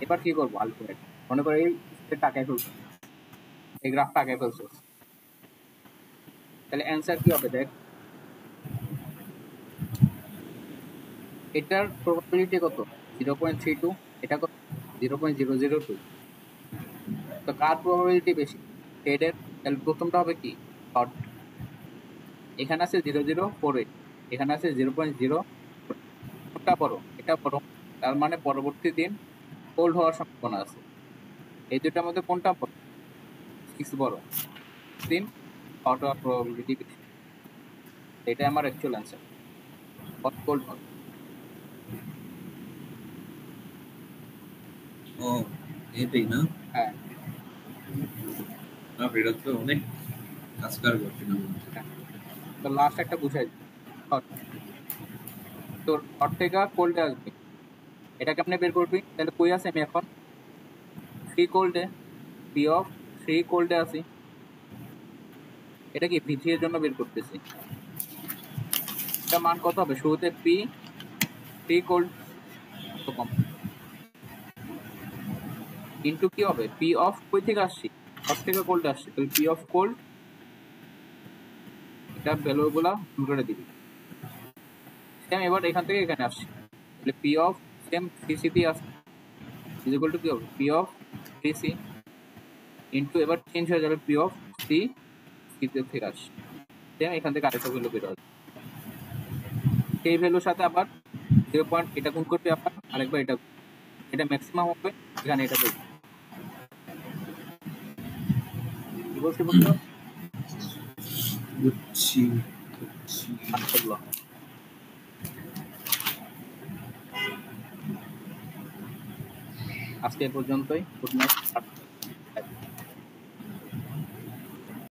এবার কি করবো? আলটিমেট মনে করে এই টাকায় ফেলছো, এই গ্রাফ টাকায় ফেলছো, তাহলে অ্যান্সার কি হবে? দেখ এটার প্রবাবিলিটি কত? 0.32, এটা কত? 0.002। তো কার প্রবাবিলিটি বেশি? হেডের। তাহলে প্রথমটা হবে কি? হট। এখানে আছে 0.048, এখানে আছে 0.0, কোনটা বড়? এটা বড়, তার মানে পরবর্তী দিন কোল্ড হওয়ার সম্ভাবনা আছে। এই দুটার মধ্যে কোনটা বড়? 6 বড়, দিন হট হওয়ার প্রবাবিলিটি বেশি। এটা আমার actual answer, hot cold hot. ও এটাই না? হ্যাঁ না এটা তো অনেক কাজকার করছি না। হ্যাঁ। তো লাস্ট একটা বুঝাই দিই। হট, তোর হট থেকে কোল্ডে আসবে, এটা কেমনে বের করবি? তাহলে কই আছে আমি এখন? ফ্রি কোল্ডে, পি অফ ফ্রি কোল্ডে আছি, এটা কি পি থ্রি এর জন্য বের করতেছি। এটা মান কত হবে? শুরুতে পি ফ্রি কোল্ড কম, ইন্টু কি হবে? পি অফ কই থেকে আসছি? হট থেকে কোল্ডে আসছি, তাহলে পি অফ কোল্ড, এটা ভ্যালু গুলা গুণ করে দিবি। সেম এবার এখান থেকে এখানে আসছি, তাহলে পি অফ সেম থ্রি সিতে আসছে, ইজ ইকুয়াল টু কি হবে? P of three C into, এবার চেঞ্জ হয়ে যাবে পি অফ সি, সিতে থেকে আসছে, সেম এখান থেকে আরেকটা ভ্যালু বের হবে, সেই ভ্যালুর সাথে আবার 0 পয়েন্ট এটা গুণ করবে, আবার আরেকবার এটা, এটা ম্যাক্সিমাম হবে, এখানে এটা বলবে। কি বলছি বুঝছো? বুঝছি বুঝছি। মাশাআল্লাহ। আজকে এ পর্যন্তই, গুড নাইট।